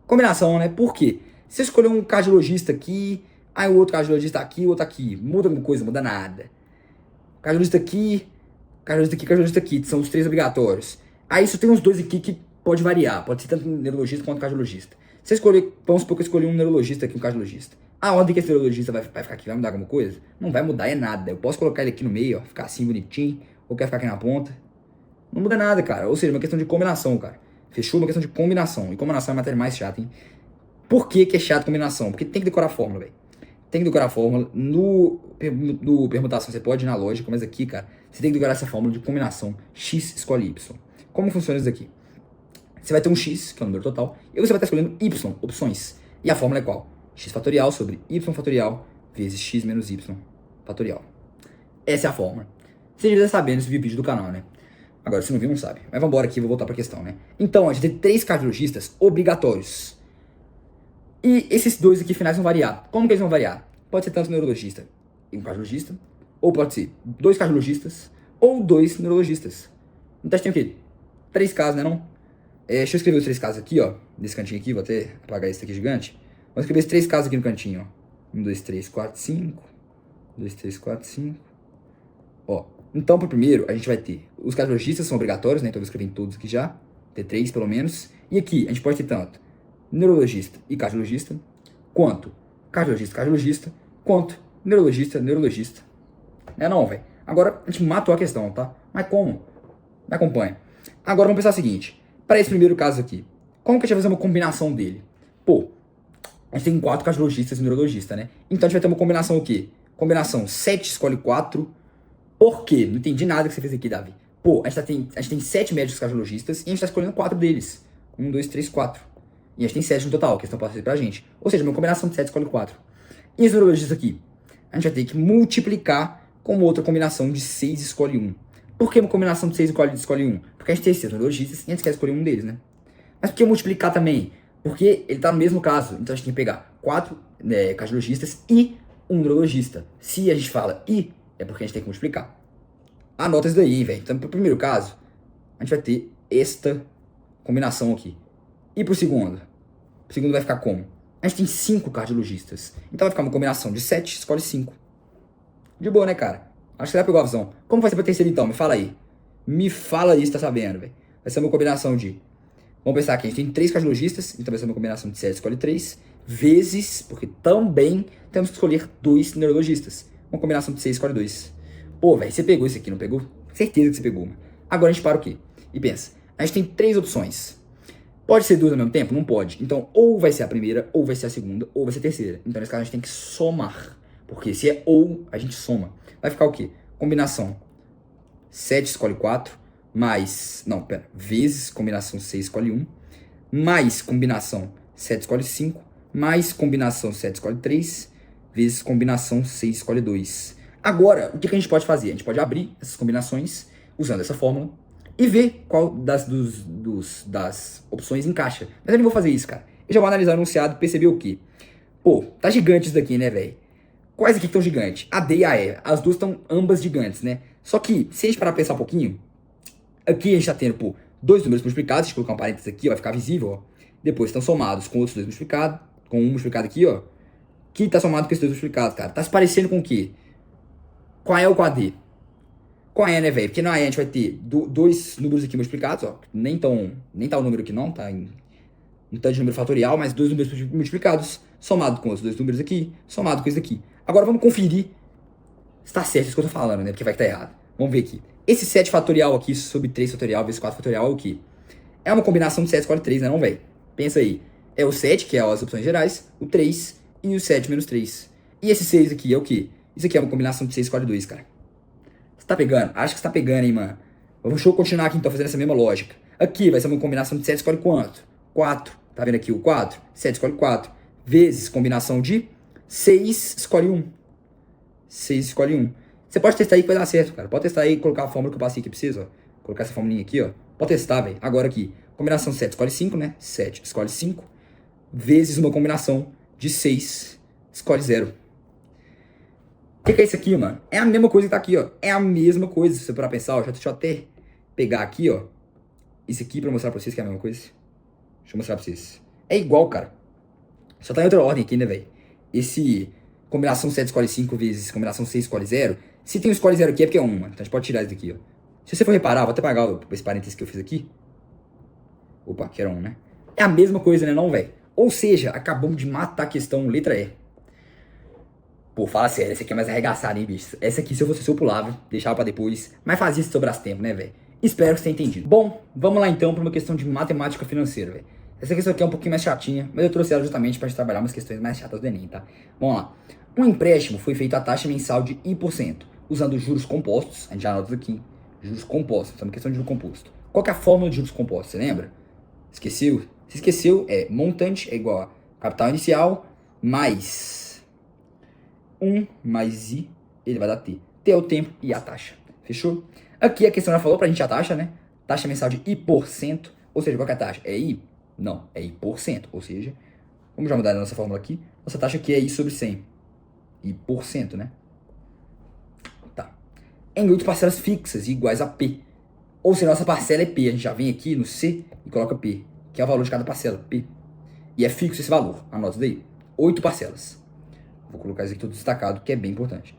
[SPEAKER 1] Combinação, né? Por quê? Se eu escolher um cardiologista aqui, aí o outro cardiologista aqui, o outro aqui, muda alguma coisa? Muda nada. Cardiologista aqui, cardiologista aqui, cardiologista aqui, são os 3 obrigatórios. Aí só tem uns 2 aqui que pode variar, pode ser tanto neurologista quanto cardiologista. Se eu escolher, vamos supor que eu escolhi um neurologista aqui, um cardiologista. A ordem que esse neurologista vai ficar aqui, vai mudar alguma coisa? Não vai mudar, é nada. Eu posso colocar ele aqui no meio, ó, ficar assim bonitinho, ou quer ficar aqui na ponta. Não muda nada, cara. Ou seja, é uma questão de combinação, cara. Fechou? Uma questão de combinação. E combinação é a matéria mais chata, hein? Por que que é chato combinação? Porque tem que decorar a fórmula, velho. Tem que decorar a fórmula. No permutação você pode ir na lógica, mas aqui, cara, você tem que decorar essa fórmula de combinação. X escolhe Y. Como funciona isso aqui? Você vai ter um X, que é o número total, e você vai estar escolhendo Y, opções. E a fórmula é qual? X fatorial sobre Y fatorial vezes X menos Y fatorial. Essa é a fórmula. Você já está sabendo se viu o vídeo do canal, né? Agora, se não viu, não sabe. Mas vamos embora aqui, vou voltar para a questão, né? Então, a gente tem 3 cardiologistas obrigatórios. E esses 2 aqui finais vão variar. Como que eles vão variar? Pode ser tanto um neurologista e um cardiologista, ou pode ser 2 cardiologistas, ou 2 neurologistas. Então, a gente tem o quê? 3 casos, né, não? Deixa eu escrever os 3 casos aqui, ó. Nesse cantinho aqui, vou até apagar esse aqui gigante. Vou escrever esses 3 casos aqui no cantinho, ó. 1, 2, 3, 4, 5. 1, 2, 3, 4, 5. Ó. Então, pro primeiro, a gente vai ter... Os cardiologistas são obrigatórios, né? Então, eu vou escrever em todos aqui já. Ter 3, pelo menos. E aqui, a gente pode ter tanto neurologista e cardiologista, quanto cardiologista, quanto neurologista. Não, velho. Agora, a gente matou a questão, tá? Mas como? Me acompanha. Agora, vamos pensar o seguinte. Para esse primeiro caso aqui, como que a gente vai fazer uma combinação dele? Pô, a gente tem 4 cardiologistas e neurologista, né? Então, a gente vai ter uma combinação o quê? Combinação 7 escolhe 4. Por quê? Não entendi nada que você fez aqui, Davi. Pô, a gente tem 7 médicos cardiologistas e a gente tá escolhendo 4 deles. 1, 2, 3, 4. E a gente tem 7 no total, que estão passando pra gente. Ou seja, uma combinação de 7 escolhe 4. E os neurologistas aqui? A gente vai ter que multiplicar com outra combinação de 6 escolhe 1. Por que uma combinação de 6 escolhe 1? Porque a gente tem 6 neurologistas e a gente quer escolher um deles, né? Mas por que multiplicar também? Porque ele tá no mesmo caso. Então a gente tem que pegar 4 cardiologistas e um neurologista. Se a gente fala e, é porque a gente tem que multiplicar. Anota isso daí, velho. Então, pro primeiro caso, a gente vai ter esta combinação aqui. E pro segundo? O segundo vai ficar como? A gente tem 5 cardiologistas. Então vai ficar uma combinação de 7, escolhe 5. De boa, né, cara? Acho que você já pegou a visão. Como vai ser pra terceiro, então? Me fala aí. Me fala aí se tá sabendo, velho. Vai ser uma combinação de... Vamos pensar aqui, a gente tem 3 cardiologistas, então vai ser uma combinação de 7, escolhe 3, vezes, porque também temos que escolher 2 neurologistas. Uma combinação de 6, escolhe 2. Pô, velho, você pegou isso aqui, não pegou? Certeza que você pegou, mano. Agora a gente para o quê? E pensa, a gente tem 3 opções. Pode ser 2 ao mesmo tempo? Não pode. Então, ou vai ser a primeira, ou vai ser a segunda, ou vai ser a terceira. Então, nesse caso, a gente tem que somar. Porque se é ou, a gente soma. Vai ficar o quê? Combinação 7, escolhe 4, mais... Não, pera. Vezes combinação 6, escolhe 1, mais combinação 7, escolhe 5, mais combinação 7, escolhe 3, vezes combinação 6, escolhe 2. Agora, o que a gente pode fazer? A gente pode abrir essas combinações usando essa fórmula e ver qual das opções encaixa. Mas eu não vou fazer isso, cara. Eu já vou analisar o enunciado e perceber o quê? Pô, tá gigante isso daqui, né, velho? Quais aqui estão gigantes? A D e a E. As duas estão ambas gigantes, né? Só que, se a gente parar pra pensar um pouquinho, aqui a gente tá tendo, pô, 2 números multiplicados. Deixa eu colocar um parênteses aqui, ó, vai ficar visível, ó. Depois estão somados com outros 2 multiplicados, com um multiplicado aqui, ó. Que tá somado com esses 2 multiplicados, cara. Tá se parecendo com o quê? Com a E ou com a D? Com a E, né, velho? Porque na E a gente vai ter 2 números aqui multiplicados, ó. Nem tá o número aqui não, tá em um tanto de número fatorial, mas 2 números multiplicados, somado com os 2 números aqui, somado com esse daqui. Agora vamos conferir se tá certo isso que eu tô falando, né? Porque vai que tá errado. Vamos ver aqui. Esse 7 fatorial aqui sobre 3 fatorial vezes 4 fatorial é o quê? É uma combinação de 7 escolhe 3, né, não, velho? Pensa aí. É o 7, que é as opções gerais, o 3 e o 7 menos 3. E esse 6 aqui é o quê? Isso aqui é uma combinação de 6 escolhe 2, cara. Você tá pegando? Acho que você tá pegando, hein, mano. Deixa eu continuar aqui, então, fazendo essa mesma lógica. Aqui vai ser uma combinação de 7 escolhe quanto? 4. Tá vendo aqui o 4? 7 escolhe 4. Vezes combinação de 6 escolhe 1. 6 escolhe 1. Você pode testar aí que vai dar certo, cara. Pode testar aí e colocar a fórmula que eu passei aqui pra vocês, ó. Colocar essa fórmula aqui, ó. Pode testar, velho. Agora aqui. Combinação 7 escolhe 5, né? 7 escolhe 5. Vezes uma combinação de 6 escolhe 0. O que é isso aqui, mano? É a mesma coisa que tá aqui, ó. É a mesma coisa, se você parar pra pensar, ó. Deixa eu até pegar aqui, ó. Isso aqui pra mostrar pra vocês que é a mesma coisa. Deixa eu mostrar pra vocês. É igual, cara. Só tá em outra ordem aqui, né, velho? Esse combinação 7 escolhe 5 vezes combinação 6 escolhe 0. Se tem um escolhe 0 aqui é porque é 1, mano. Então a gente pode tirar isso daqui, ó. Se você for reparar, vou até apagar esse parênteses que eu fiz aqui. Opa, que era 1, né? É a mesma coisa, né, não, velho? Ou seja, acabamos de matar a questão letra E. Pô, fala sério, essa aqui é mais arregaçada, hein, bicho? Essa aqui, se eu fosse eu pulava, deixava pra depois. Mas fazia se sobrasse tempo, né, velho? Espero que você tenha entendido. Bom, vamos lá então pra uma questão de matemática financeira, velho. Essa questão aqui é um pouquinho mais chatinha, mas eu trouxe ela justamente pra gente trabalhar umas questões mais chatas do Enem, tá? Vamos lá. Um empréstimo foi feito a taxa mensal de I%, usando juros compostos. A gente já anota aqui. Juros compostos, estamos em questão de juros composto. Qual que é a fórmula de juros compostos, você lembra? Esqueceu? Se esqueceu, é montante é igual a capital inicial mais 1 mais I, ele vai dar T. T é o tempo e a taxa. Fechou? Aqui a questão já falou pra gente a taxa, né? Taxa mensal de I%, ou seja, qual que é a taxa? É I? Não, é I%, ou seja, vamos já mudar a nossa fórmula aqui. Nossa taxa aqui é I sobre 100. I%, né? Tá. Em 8 parcelas fixas iguais a P. Ou seja, nossa parcela é P. A gente já vem aqui no C e coloca P, que é o valor de cada parcela, P. E é fixo esse valor. Anota isso daí. 8 parcelas. Vou colocar isso aqui tudo destacado, que é bem importante.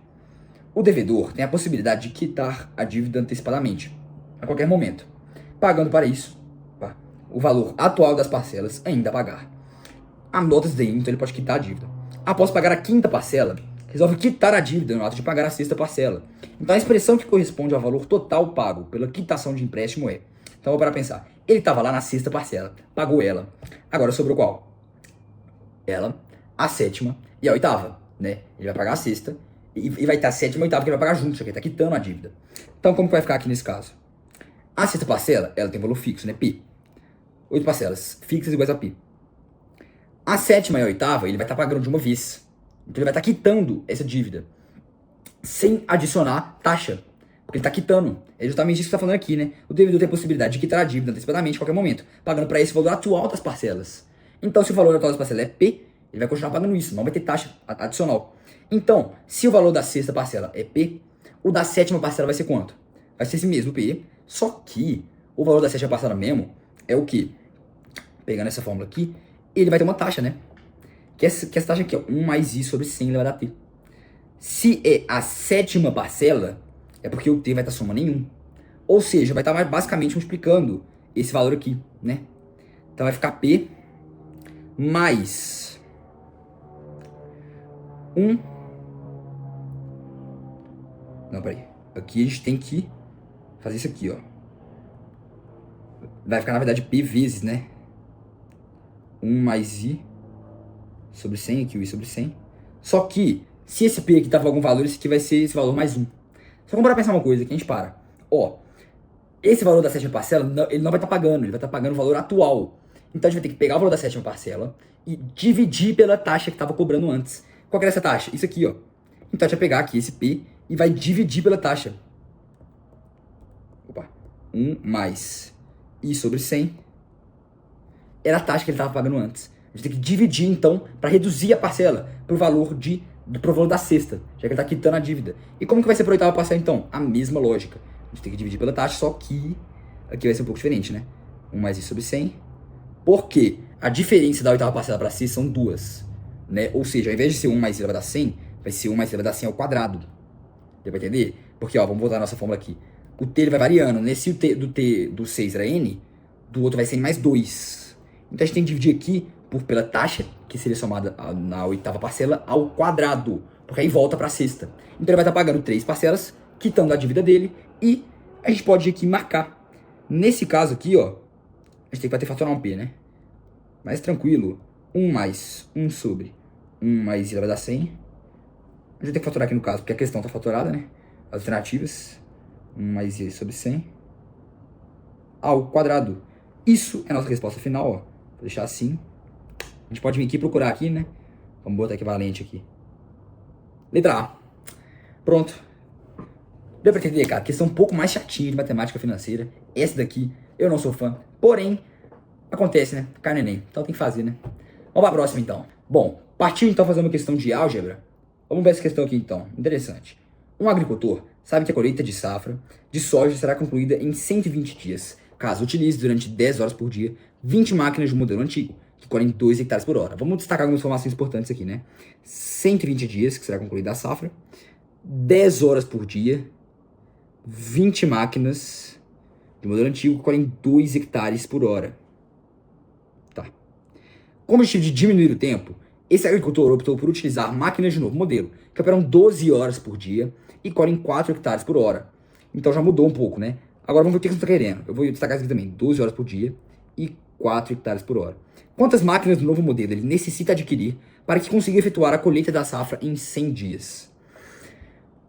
[SPEAKER 1] O devedor tem a possibilidade de quitar a dívida antecipadamente, a qualquer momento, pagando para isso o valor atual das parcelas ainda a pagar. Anota isso daí, então ele pode quitar a dívida. Após pagar a quinta parcela, resolve quitar a dívida no ato de pagar a sexta parcela. Então a expressão que corresponde ao valor total pago pela quitação de empréstimo é... Então vou parar pra pensar. Ele estava lá na sexta parcela, pagou ela. Agora sobrou qual? Ela, a sétima e a oitava, né? Ele vai pagar a sexta e vai estar a sétima e a oitava que ele vai pagar junto, já que ele tá quitando a dívida. Então como que vai ficar aqui nesse caso? A sexta parcela, ela tem valor fixo, né? P. 8 parcelas fixas iguais a P. A sétima e a oitava, ele vai estar pagando de uma vez. Então ele vai estar quitando essa dívida sem adicionar taxa. Porque ele está quitando. É justamente isso que está falando aqui, né? O devedor tem a possibilidade de quitar a dívida antecipadamente a qualquer momento, pagando para esse valor atual das parcelas. Então, se o valor atual das parcelas é P, ele vai continuar pagando isso, não vai ter taxa adicional. Então, se o valor da sexta parcela é P, o da sétima parcela vai ser quanto? Vai ser esse mesmo P, só que o valor da sétima parcela mesmo é o quê? Pegando essa fórmula aqui, ele vai ter uma taxa, né? Que essa taxa aqui, ó, 1 mais i sobre 100 elevado a t. Se é a sétima parcela, é porque o t vai estar somando em 1. Ou seja, vai estar basicamente multiplicando esse valor aqui, né? Então vai ficar p mais 1. Não, peraí. Aqui a gente tem que fazer isso aqui, ó. Vai ficar, na verdade, p vezes, né? 1 mais i sobre 100, aqui o i sobre 100. Só que, se esse p aqui tava algum valor, esse aqui vai ser esse valor mais 1. Só vamos para pensar uma coisa, aqui a gente para. Ó, esse valor da sétima parcela, ele não vai estar pagando, ele vai estar pagando o valor atual. Então a gente vai ter que pegar o valor da sétima parcela e dividir pela taxa que estava cobrando antes. Qual que era essa taxa? Isso aqui, ó. Então a gente vai pegar aqui esse p e vai dividir pela taxa. Opa. 1 mais i sobre 100 era a taxa que ele estava pagando antes. A gente tem que dividir, então, para reduzir a parcela pro valor da sexta, já que ele está quitando a dívida. E como que vai ser para a oitava parcela, então? A mesma lógica. A gente tem que dividir pela taxa, só que aqui vai ser um pouco diferente, né? 1 mais i sobre 100. Porque a diferença da oitava parcela para a sexta são duas, né? Ou seja, ao invés de ser 1 mais i elevado a 100, vai ser 1 mais i elevado a 100 ao quadrado. Deu para entender? Porque, ó, vamos voltar a nossa fórmula aqui. O t ele vai variando, né? Se o t do 6 era n, do outro vai ser n mais 2. Então a gente tem que dividir aqui pela taxa, que seria somada na oitava parcela, ao quadrado. Porque aí volta para a sexta. Então ele vai estar pagando 3 parcelas, quitando a dívida dele, e a gente pode aqui marcar. Nesse caso aqui, ó, a gente tem que bater fatorar um p, né? Mais tranquilo. 1 mais 1 sobre 1 mais i elevado a 100. A gente tem que fatorar aqui no caso, porque a questão está fatorada, né? As alternativas. 1 mais i sobre 100 ao quadrado. Isso é a nossa resposta final, ó. Vou deixar assim. A gente pode vir aqui procurar aqui, né? Vamos botar equivalente aqui. Letra A. Pronto. Deu pra entender, cara? Questão um pouco mais chatinha de matemática financeira. Essa daqui, eu não sou fã. Porém, acontece, né? Cai no Enem. Então tem que fazer, né? Vamos pra próxima, então. Bom, partiu então fazer uma questão de álgebra. Vamos ver essa questão aqui, então. Interessante. Um agricultor sabe que a colheita de safra de soja será concluída em 120 dias, caso utilize durante 10 horas por dia 20 máquinas de modelo antigo, que colhem 2 hectares por hora. Vamos destacar algumas informações importantes aqui, né? 120 dias, que será concluída a safra, 10 horas por dia, 20 máquinas de modelo antigo que colhem 2 hectares por hora. Tá. Com o objetivo de diminuir o tempo, esse agricultor optou por utilizar máquinas de novo modelo, que operam 12 horas por dia e colhem 4 hectares por hora. Então já mudou um pouco, né? Agora vamos ver o que você está querendo. Eu vou destacar isso aqui também. 12 horas por dia e 4 hectares por hora. Quantas máquinas do novo modelo ele necessita adquirir para que consiga efetuar a colheita da safra em 100 dias?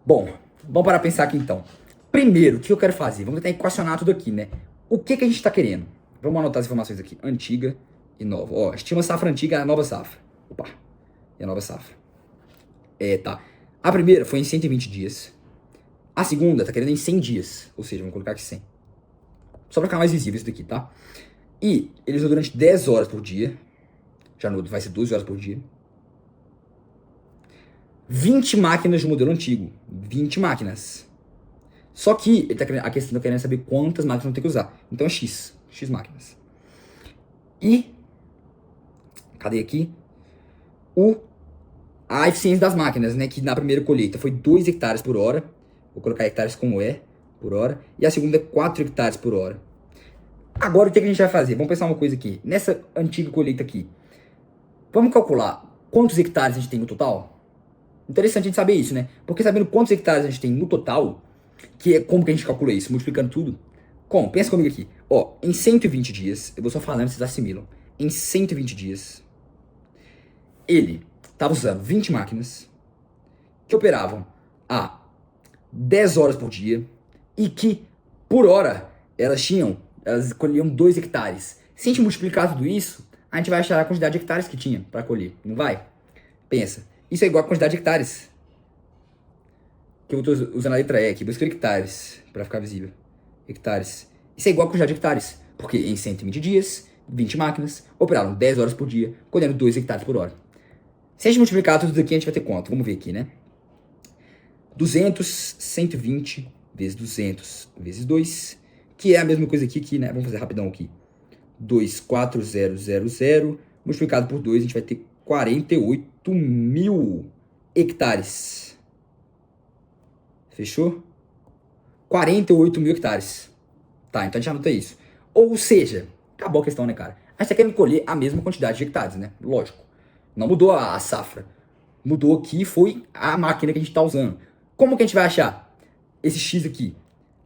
[SPEAKER 1] Bom, vamos parar para pensar aqui então. Primeiro, o que eu quero fazer? Vamos tentar equacionar tudo aqui, né? O que a gente está querendo? Vamos anotar as informações aqui. Antiga e nova. Ó, a gente tinha uma safra antiga e a nova safra. Opa, e a nova safra. Tá. A primeira foi em 120 dias. A segunda tá querendo em 100 dias. Ou seja, vamos colocar aqui 100. Só pra ficar mais visível isso daqui, tá? E ele usou durante 10 horas por dia. Já no outro vai ser 12 horas por dia. 20 máquinas de modelo antigo. 20 máquinas. Só que ele tá querendo, a questão tá querendo saber quantas máquinas vão ter que usar. Então é X. X máquinas. E cadê aqui? A eficiência das máquinas, né? Que na primeira colheita foi 2 hectares por hora. Vou colocar hectares como por hora. E a segunda é 4 hectares por hora. Agora o que a gente vai fazer? Vamos pensar uma coisa aqui. Nessa antiga colheita aqui, vamos calcular quantos hectares a gente tem no total? Interessante a gente saber isso, né? Porque sabendo quantos hectares a gente tem no total, que é como que a gente calcula isso? Multiplicando tudo. Como? Pensa comigo aqui. Ó, em 120 dias, eu vou só falando, vocês assimilam. Em 120 dias, ele estava usando 20 máquinas que operavam a 10 horas por dia e que, por hora, elas colhiam 2 hectares. Se a gente multiplicar tudo isso, a gente vai achar a quantidade de hectares que tinha para colher, não vai? Pensa, isso é igual a quantidade de hectares. Que eu estou usando a letra E aqui, vou escrever hectares, para ficar visível. Hectares. Isso é igual a quantidade de hectares, porque em 120 dias, 20 máquinas operaram 10 horas por dia, colhendo 2 hectares por hora. Se a gente multiplicar tudo isso aqui, a gente vai ter quanto? Vamos ver aqui, né? 200, 120 vezes 200 vezes 2, que é a mesma coisa aqui, né? Vamos fazer rapidão aqui. 24000 multiplicado por 2, a gente vai ter 48 mil hectares. Fechou? 48 mil hectares. Tá, então a gente anota isso. Ou seja, acabou a questão, né, cara? A gente tá querendo colher a mesma quantidade de hectares, né? Lógico. Não mudou a safra. Mudou aqui, foi a máquina que a gente tá usando. Como que a gente vai achar esse X aqui?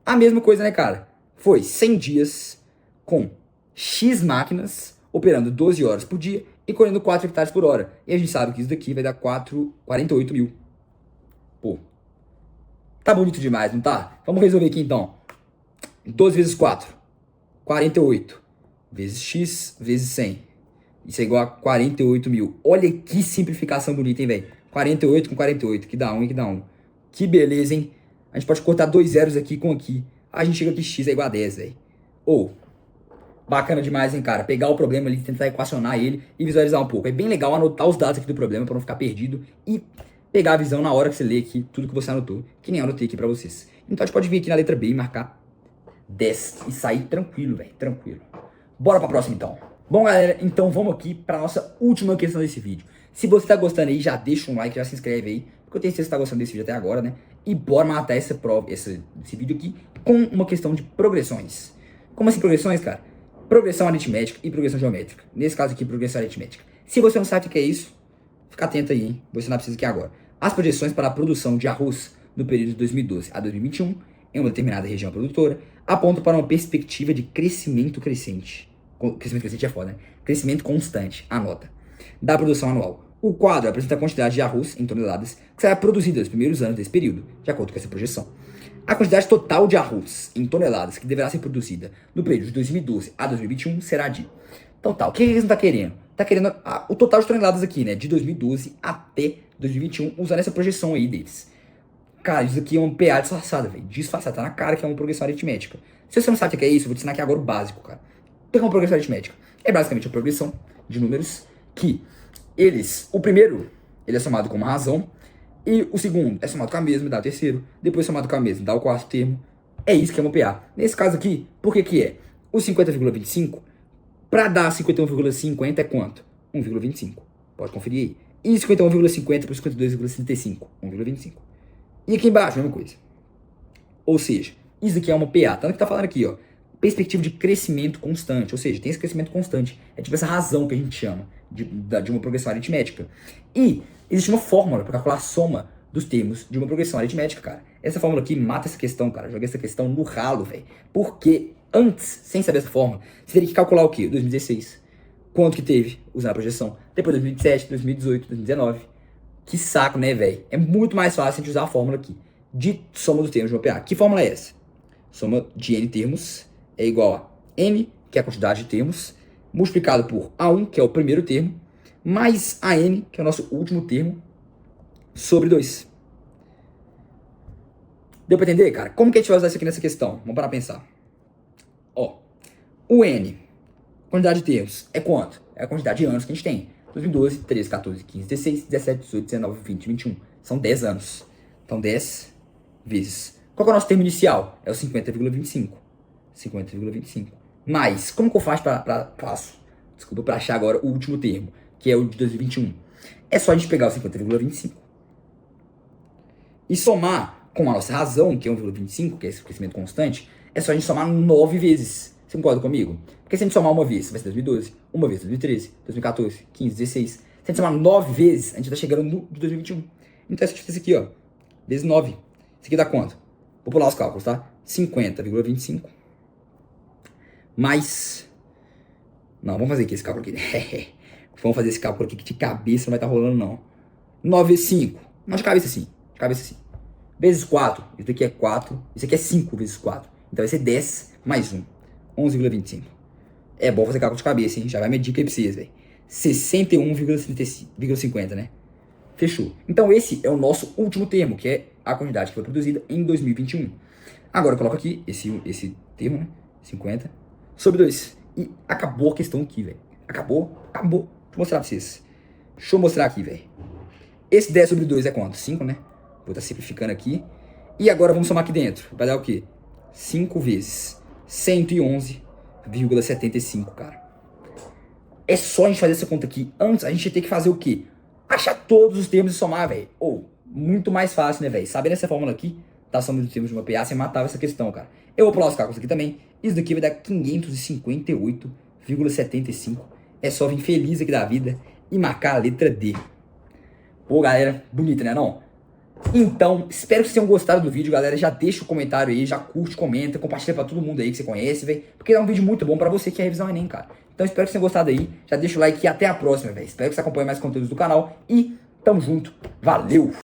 [SPEAKER 1] A mesma coisa, né, cara? Foi 100 dias com X máquinas operando 12 horas por dia e colhendo 4 hectares por hora. E a gente sabe que isso daqui vai dar 48 mil. Pô, tá bonito demais, não tá? Vamos resolver aqui então. 12 vezes 4, 48. Vezes X, vezes 100. Isso é igual a 48 mil. Olha que simplificação bonita, hein, velho? 48 com 48, que dá 1 e que dá 1. Que beleza, hein? A gente pode cortar 2 zeros aqui com aqui. A gente chega aqui, X é igual a 10, velho. Ou, bacana demais, hein, cara? Pegar o problema ali, tentar equacionar ele e visualizar um pouco. É bem legal anotar os dados aqui do problema pra não ficar perdido e pegar a visão na hora que você lê aqui tudo que você anotou, que nem eu anotei aqui pra vocês. Então a gente pode vir aqui na letra B e marcar 10 e sair tranquilo, velho, tranquilo. Bora pra próxima, então. Bom, galera, então vamos aqui pra nossa última questão desse vídeo. Se você tá gostando aí, já deixa um like, já se inscreve aí, porque eu tenho certeza que você tá gostando desse vídeo até agora, né? E bora matar essa prova, esse vídeo aqui com uma questão de progressões. Como assim progressões, cara? Progressão aritmética e progressão geométrica. Nesse caso aqui, progressão aritmética. Se você não sabe o que é isso, fica atento aí, hein? Você não precisa aqui agora. As projeções para a produção de arroz no período de 2012 a 2021, em uma determinada região produtora, apontam para uma perspectiva de crescimento crescente. Crescimento crescente é foda, né? Crescimento constante, anota. Da produção anual. O quadro apresenta a quantidade de arroz em toneladas que será produzida nos primeiros anos desse período, de acordo com essa projeção. A quantidade total de arroz em toneladas que deverá ser produzida no período de 2012 a 2021 será de... Então tá, o que eles não estão querendo? Tá querendo o total de toneladas aqui, né? De 2012 até 2021, usando essa projeção aí deles. Cara, isso aqui é um PA disfarçado, velho. Disfarçado, tá na cara que é uma progressão aritmética. Se você não sabe o que é isso, eu vou te ensinar aqui agora o básico, cara. O que é uma progressão aritmética? É basicamente uma progressão de números que o primeiro, ele é somado com uma razão, e o segundo é somado com a mesma, dá o terceiro, depois somado com a mesma, dá o quarto termo. É isso que é uma PA. Nesse caso aqui, por que que é? O 50,25, para dar 51,50 é quanto? 1,25. Pode conferir aí. E 51,50 para 52,65, 1,25. E aqui embaixo, mesma coisa. Ou seja, isso aqui é uma PA. Tanto que tá falando aqui, ó, perspectiva de crescimento constante. Ou seja, tem esse crescimento constante. É tipo essa razão que a gente chama de uma progressão aritmética. E existe uma fórmula para calcular a soma dos termos de uma progressão aritmética, cara. Essa fórmula aqui mata essa questão, cara. Joga essa questão no ralo, velho. Porque antes, sem saber essa fórmula, você teria que calcular o quê? 2016. Quanto que teve usando a projeção? Depois 2017, 2018, 2019. Que saco, né, velho? É muito mais fácil a gente usar a fórmula aqui de soma dos termos de uma PA. Que fórmula é essa? Soma de n termos é igual a n, que é a quantidade de termos, multiplicado por A1, que é o primeiro termo, mais AN, que é o nosso último termo, sobre 2. Deu pra entender, cara? Como que a gente vai usar isso aqui nessa questão? Vamos parar pra pensar. Ó, o n, quantidade de termos, é quanto? É a quantidade de anos que a gente tem. 2012, 13, 14, 15, 16, 17, 18, 19, 20, 21. São 10 anos. Então 10 vezes. Qual que é o nosso termo inicial? É o 50,25. 50,25. Mas, como que eu faço para achar agora o último termo, que é o de 2021? É só a gente pegar o 50,25 e somar com a nossa razão, que é 1,25, que é esse crescimento constante, é só a gente somar 9 vezes. Você concorda comigo? Porque se a gente somar uma vez, vai ser 2012, uma vez 2013, 2014, 15, 16. Se a gente somar 9 vezes, a gente tá chegando no de 2021. Então é só isso aqui, ó, vezes 9. Isso aqui dá quanto? Vou pular os cálculos, tá? 50,25 mais... Não, vamos fazer aqui esse cálculo aqui. Vamos fazer esse cálculo aqui que de cabeça não vai estar rolando, não. 9 vezes 5. Não, de cabeça sim. De cabeça sim. Vezes 4. Isso daqui é 4. Isso aqui é 5 vezes 4. Então vai ser 10 mais 1. 11,25. É bom fazer cálculo de cabeça, hein? Já vai medir aqui pra vocês, velho. 61,50, né? Fechou. Então esse é o nosso último termo, que é a quantidade que foi produzida em 2021. Agora eu coloco aqui esse termo, né? 50 sobre 2. E acabou a questão aqui, velho. Acabou. Deixa eu mostrar pra vocês. Deixa eu mostrar aqui, velho. Esse 10 sobre 2 é quanto? 5, né? Vou estar simplificando aqui. E agora vamos somar aqui dentro. Vai dar o quê? 5 vezes 111,75, cara. É só a gente fazer essa conta aqui. Antes, a gente ia ter que fazer o quê? Achar todos os termos e somar, velho. Ou, muito mais fácil, né, velho? Sabendo essa fórmula aqui, da soma dos termos de uma PA, você matava essa questão, cara. Eu vou pular os cálculos aqui também. Isso daqui vai dar 558,75. É só vir feliz aqui da vida e marcar a letra D. Pô, galera, bonita, né, não? Então, espero que vocês tenham gostado do vídeo, galera. Já deixa o comentário aí, já curte, comenta, compartilha pra todo mundo aí que você conhece, velho. Porque é um vídeo muito bom pra você que é revisão Enem, cara. Então, espero que vocês tenham gostado aí. Já deixa o like e até a próxima, velho. Espero que você acompanhe mais conteúdos do canal. E tamo junto. Valeu!